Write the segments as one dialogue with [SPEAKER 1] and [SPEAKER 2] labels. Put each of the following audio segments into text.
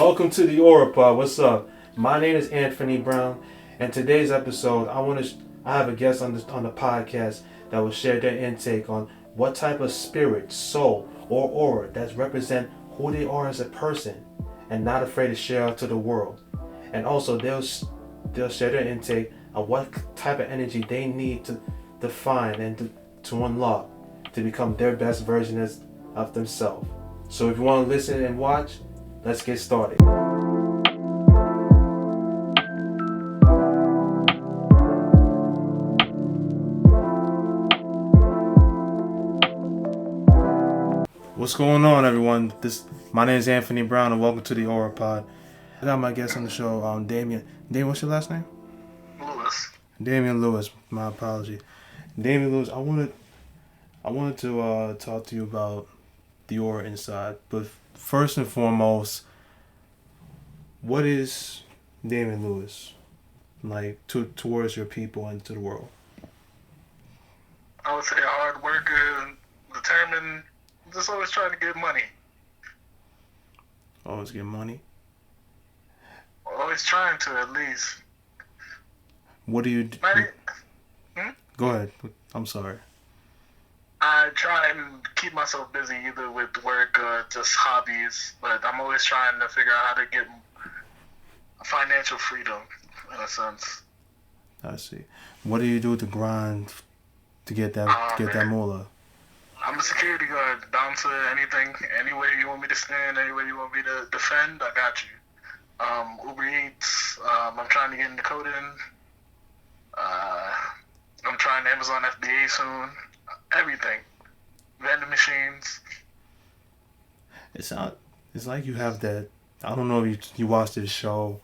[SPEAKER 1] Welcome to the AuraPod. What's up? My name is Anthony Brown, and today's episode, I have a guest on the podcast that will share their intake on what type of spirit, soul, or aura that represent who they are as a person, and not afraid to share out to the world. And also, they'll share their intake on what type of energy they need to define and to unlock to become their best version of themselves. So if you want to listen and watch, let's get started. What's going on, everyone? My name is Anthony Brown, and welcome to the AuraPod. I got my guest on the show, Damien. Damien, what's your last name?
[SPEAKER 2] Lewis.
[SPEAKER 1] Damien Lewis. My apology. Damien Lewis. I wanted to talk to you about the aura inside, but first and foremost, what is Damien Lewis like towards your people and to the world?
[SPEAKER 2] I would say a hard worker, determined, just always trying to get money.
[SPEAKER 1] Always get money?
[SPEAKER 2] Always trying to, at least.
[SPEAKER 1] What do you do? Go ahead. I'm sorry.
[SPEAKER 2] I try and keep myself busy either with work or just hobbies, but I'm always trying to figure out how to get financial freedom, in a sense.
[SPEAKER 1] I see. What do you do to grind to get that moolah?
[SPEAKER 2] I'm a security guard, down to anything, any way you want me to stand, any way you want me to defend, I got you. Uber Eats, I'm trying to get into coding. I'm trying Amazon FBA soon. Everything. Vending machines.
[SPEAKER 1] It's like you have that. I don't know if you watched this show,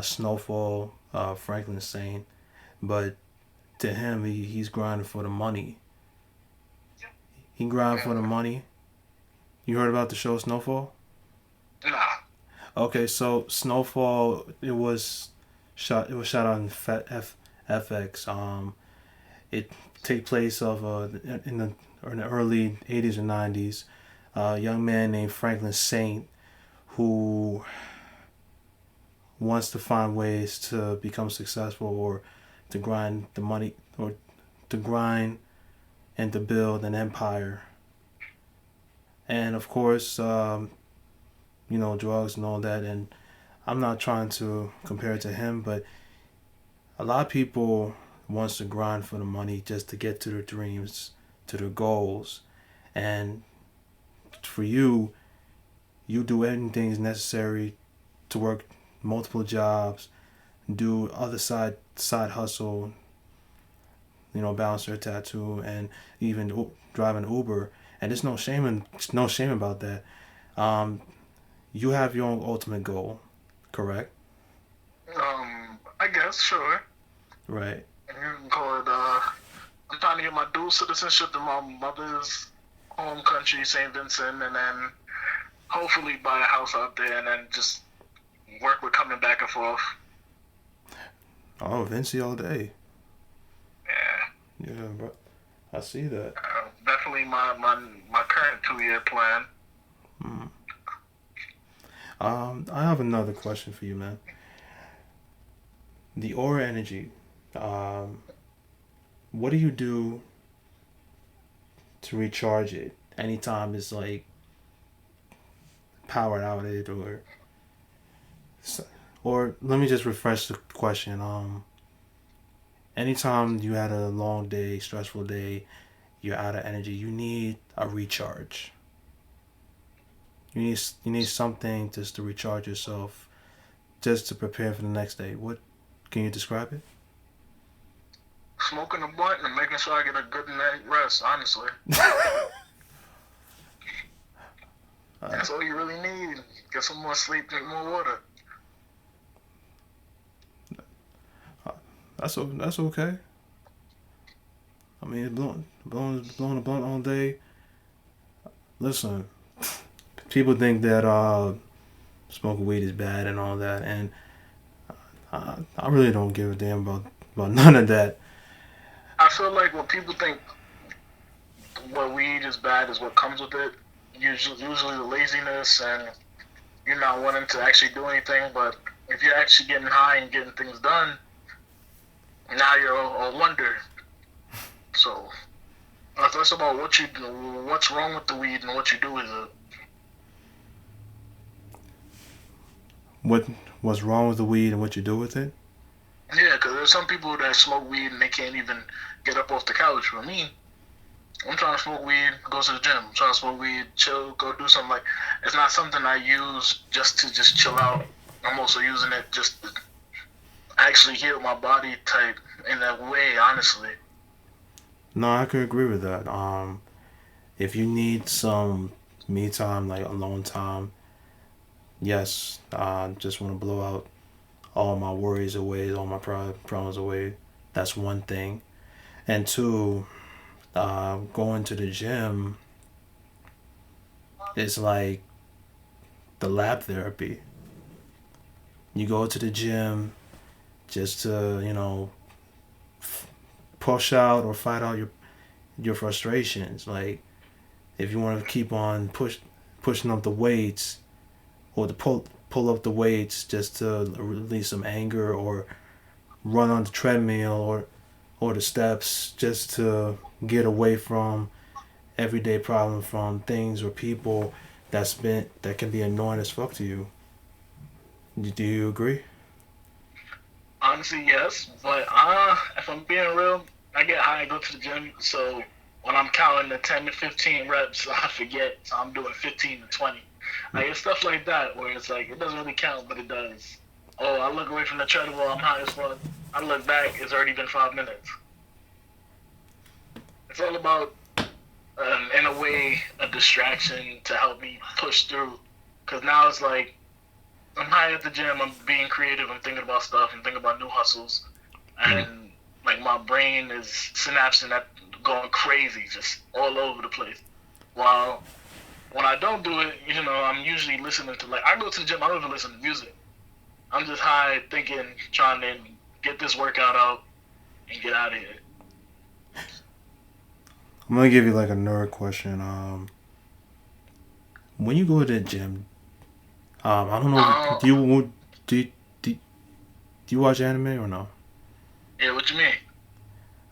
[SPEAKER 1] Snowfall, Franklin Saint, but to him, he's grinding for the money. He grind for the money. You heard about the show Snowfall?
[SPEAKER 2] Nah.
[SPEAKER 1] Okay, so Snowfall, it was shot on FX. It take place in the early 80s or 90s. A young man named Franklin Saint who wants to find ways to become successful or to grind the money or to grind and to build an empire. And of course, drugs and all that. And I'm not trying to compare it to him, but a lot of people wants to grind for the money just to get to their dreams, to their goals. And for you do anything necessary to work multiple jobs, do other side hustle, balance your tattoo, and even drive an Uber. And there's no shame about that. You have your own ultimate goal, correct?
[SPEAKER 2] I guess, sure.
[SPEAKER 1] Right.
[SPEAKER 2] You can call it, I'm trying to get my dual citizenship in my mother's home country, St. Vincent, and then hopefully buy a house out there and then just work with coming back and forth.
[SPEAKER 1] Oh, Vinci all day.
[SPEAKER 2] Yeah.
[SPEAKER 1] Yeah, bro. I see that.
[SPEAKER 2] Definitely my current 2-year plan.
[SPEAKER 1] I have another question for you, man. The aura energy. What do you do to recharge it anytime it's like powered outage or let me just refresh the question. Anytime you had a long day, stressful day, you're out of energy, you need a recharge. You need something just to recharge yourself, just to prepare for the next day. What can you describe it?
[SPEAKER 2] Smoking a blunt and making sure I get a good night rest, honestly. That's all you really need. Get some more sleep, drink more water.
[SPEAKER 1] That's okay. I mean, blowing a blunt all day. Listen, people think that smoking weed is bad and all that, and I really don't give a damn about none of that.
[SPEAKER 2] I feel like when people think what weed is bad is what comes with it. Usually the laziness and you're not wanting to actually do anything. But if you're actually getting high and getting things done, now you're a wonder. So that's about what you do. What's wrong with the weed and what you do with it.
[SPEAKER 1] What what's wrong with the weed and what you do with it?
[SPEAKER 2] Yeah, because there's some people that smoke weed and they can't even get up off the couch. For me, I'm trying to smoke weed, go to the gym. I'm trying to smoke weed, chill, go do something. Like, it's not something I use just to just chill out. I'm also using it just to actually heal my body type in that way, honestly.
[SPEAKER 1] No, I could agree with that. If you need some me time, like alone time, yes, I just want to blow out all my worries away, all my problems away. That's one thing. And two, going to the gym is like the lab therapy. You go to the gym just to, push out or fight out your frustrations. Like if you want to keep on pushing up the weights or to pull up the weights just to release some anger or run on the treadmill or the steps just to get away from everyday problems from things or people that can be annoying as fuck to you. Do you agree?
[SPEAKER 2] Honestly, yes. But if I'm being real, I get high and go to the gym. So when I'm counting the 10 to 15 reps, I forget. So I'm doing 15 to 20. Like, it's stuff like that where it's like, it doesn't really count, but it does. Oh, I look away from the treadmill, I'm high as fuck. I look back, it's already been 5 minutes. It's all about, in a way, a distraction to help me push through. Because now it's like, I'm high at the gym, I'm being creative, I'm thinking about stuff, I'm thinking about new hustles.
[SPEAKER 1] Mm.
[SPEAKER 2] And, like, my brain is synapsing that going crazy, just all over the place. While when I don't do it, I'm usually listening to, like, I go to the gym, I don't even listen to music. I'm just high thinking, trying to get this workout out and get out of here.
[SPEAKER 1] I'm gonna give you like a nerd question. When you go to the gym, I don't know.
[SPEAKER 2] Uh,
[SPEAKER 1] Do you, do, do you watch anime or no?
[SPEAKER 2] yeah, what you mean?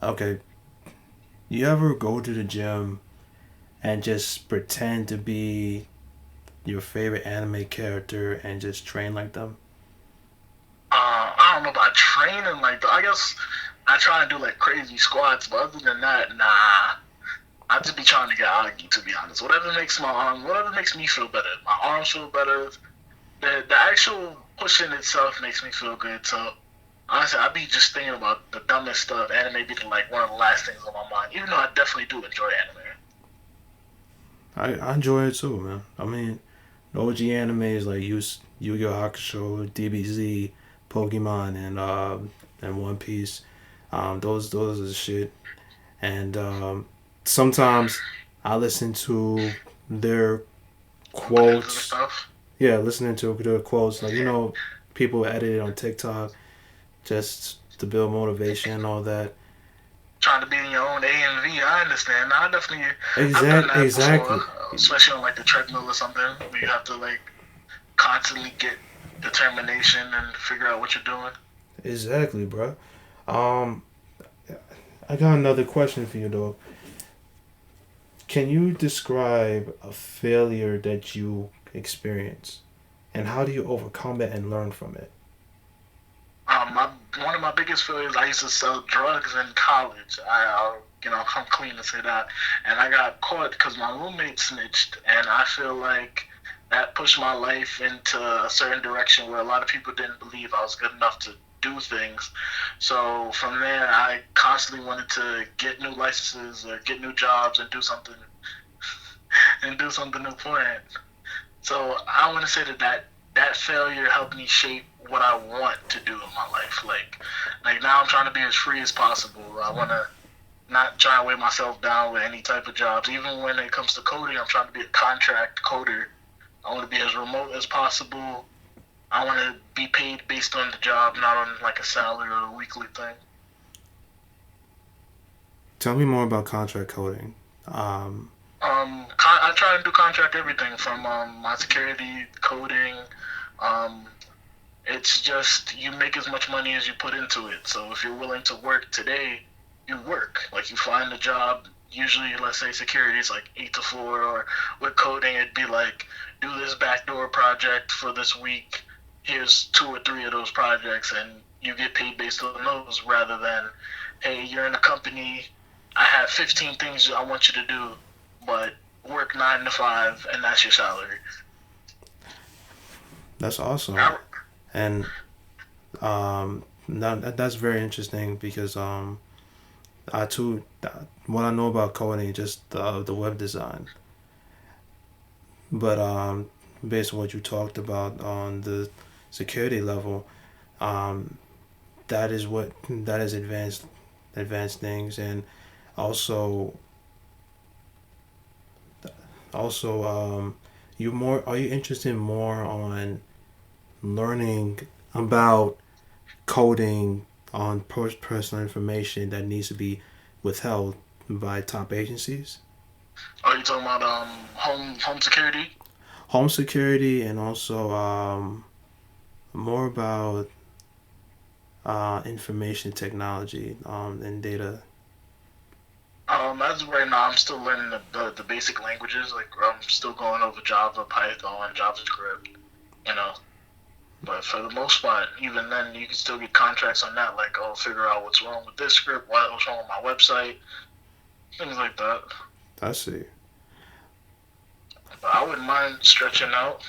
[SPEAKER 1] Okay. You ever go to the gym and just pretend to be your favorite anime character and just train like them?
[SPEAKER 2] I don't know about training like that. I guess I try and do like crazy squats, but other than that, nah. I just be trying to get Aggie, to be honest. Whatever makes me feel better. My arms feel better. The actual pushing itself makes me feel good. So honestly, I be just thinking about the dumbest stuff. Anime be like one of the last things on my mind. Even though I definitely do enjoy anime.
[SPEAKER 1] I enjoy it too, man. I mean, the OG animes like Yu-Gi-Oh! Hakusho, DBZ, Pokemon, and One Piece. Those are the shit. And sometimes I listen to their
[SPEAKER 2] Openings and
[SPEAKER 1] quotes.
[SPEAKER 2] stuff.
[SPEAKER 1] Yeah, listening to their quotes, like people edit it on TikTok just to build motivation and all that.
[SPEAKER 2] Trying to be in your own AMV, I understand. I definitely, I've done that before,
[SPEAKER 1] Exactly,
[SPEAKER 2] especially on like the treadmill or something, where you have to like constantly get determination and figure out what you're doing.
[SPEAKER 1] exactly, bro. Um, I got another question for you though. Can you describe a failure that you experienced, and how do you overcome it and learn from it?
[SPEAKER 2] My One of my biggest failures, I used to sell drugs in college. I'm clean to say that, and I got caught because my roommate snitched, and I feel like that pushed my life into a certain direction where a lot of people didn't believe I was good enough to do things. So from there, I constantly wanted to get new licenses or get new jobs and do something and do something important. So I want to say that failure helped me shape what I want to do in my life. Like now I'm trying to be as free as possible. I want to not try and weigh myself down with any type of jobs. Even when it comes to coding, I'm trying to be a contract coder. I want to be as remote as possible. I want to be paid based on the job, not on like a salary or a weekly thing.
[SPEAKER 1] Tell me more about contract coding. Um,
[SPEAKER 2] I try and do contract everything from my security, coding. Um, it's just you make as much money as you put into it. So if you're willing to work today, you work. Like you find a job. Usually, let's say security is like 8 to 4, or with coding, it'd be like do this backdoor project for this week. Here's 2 or 3 of those projects, and you get paid based on those rather than, hey, you're in a company. I have 15 things I want you to do, but work 9 to 5, and that's your salary.
[SPEAKER 1] That's awesome.
[SPEAKER 2] I,
[SPEAKER 1] And that's very interesting because I too what I know about coding just the web design, but based on what you talked about on the security level, um, that is advanced things, and also also you more are you interested more on learning about coding on personal information that needs to be withheld by top agencies?
[SPEAKER 2] are you talking about home security?
[SPEAKER 1] Home security, and also more about information technology and data.
[SPEAKER 2] As of right now, I'm still learning the basic languages. Like I'm still going over Java, Python, JavaScript. You know, but for the most part, even then, you can still get contracts on that. Like, oh, figure out what's wrong with this script, what's wrong with my website, things like that.
[SPEAKER 1] I see.
[SPEAKER 2] But I wouldn't mind stretching out.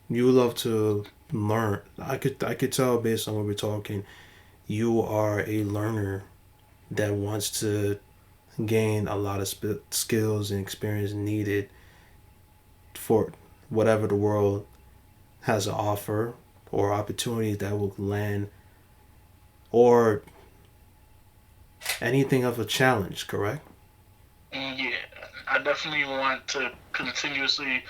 [SPEAKER 1] You love to learn. I could tell based on what we're talking. You are a learner that wants to gain a lot of skills and experience needed for whatever the world has to offer, or opportunities that will land, or anything of a challenge, correct?
[SPEAKER 2] Yeah, I definitely want to continuously.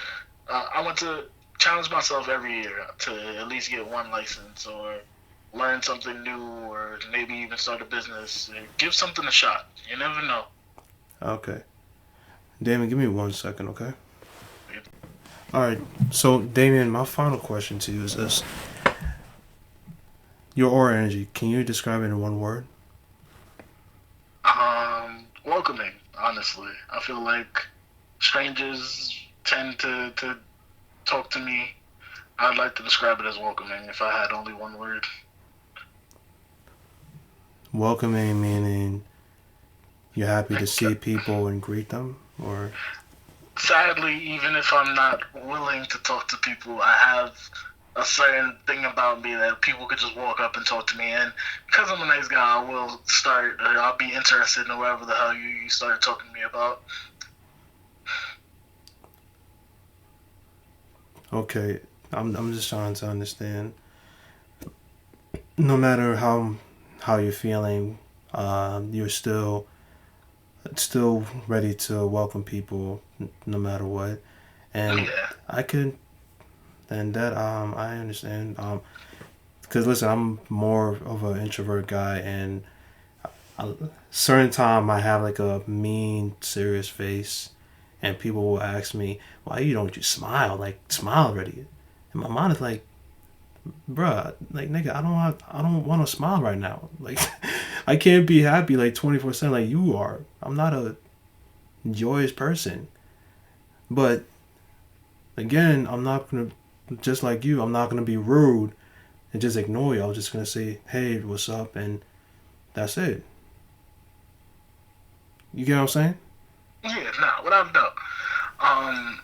[SPEAKER 2] I want to challenge myself every year to at least get one license or learn something new or maybe even start a business. Give something a shot. You never know.
[SPEAKER 1] Okay. Damien, give me 1 second, okay? All right. So, Damien, my final question to you is this. Your aura energy, can you describe it in one word?
[SPEAKER 2] Welcoming. Honestly, I feel like strangers tend to talk to me. I'd like to describe it as welcoming if I had only one word.
[SPEAKER 1] Welcoming meaning you're happy to see people and greet them, or
[SPEAKER 2] Sadly, even if I'm not willing to talk to people, I have a certain thing about me that people could just walk up and talk to me. And because I'm a nice guy, I will start, I'll be interested in whatever the hell you started talking to me about.
[SPEAKER 1] okay. I'm just trying to understand. No matter how you're feeling, you're still ready to welcome people no matter what, and
[SPEAKER 2] Yeah.
[SPEAKER 1] I could and that I understand because listen, I'm more of an introvert guy, and a certain time I have like a mean serious face, and people will ask me why you don't just smile, like smile already, and my mind is like, bruh, like nigga, I don't want to smile right now, like I can't be happy like 24/7 like you are. I'm not a joyous person. But again, I'm not gonna, just like you, I'm not gonna be rude and just ignore you. I'm just gonna say, hey, what's up, and that's it. You get what I'm saying?
[SPEAKER 2] Yeah, nah, without a doubt.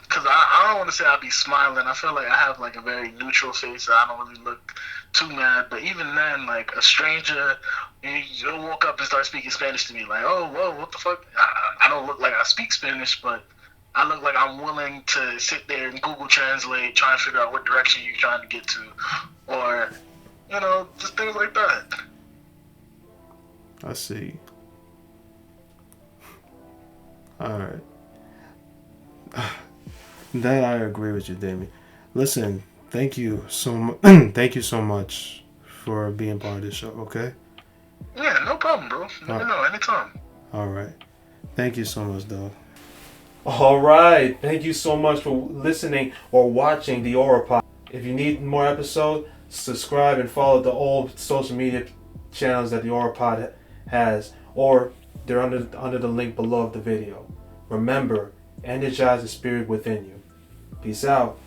[SPEAKER 2] Cause I don't want to say I'll be smiling. I feel like I have like a very neutral face. I don't really look too mad. But even then, like a stranger, you'll walk up and start speaking Spanish to me. Like, oh, whoa, what the fuck? I don't look like I speak Spanish, but I look like I'm willing to sit there and Google Translate, try and figure out what direction you're trying to get to, or just things like that.
[SPEAKER 1] I see. All right. That I agree with you, Damien. Listen, thank you so thank you so much for being part of this show. Okay.
[SPEAKER 2] Yeah, no problem, bro. Let me know anytime.
[SPEAKER 1] All right. Thank you so much, dog.
[SPEAKER 3] All right. Thank you so much for listening or watching the AuraPod. If you need more episodes, subscribe and follow the old social media channels that the AuraPod has, or they're under the link below of the video. Remember, energize the spirit within you. Peace out.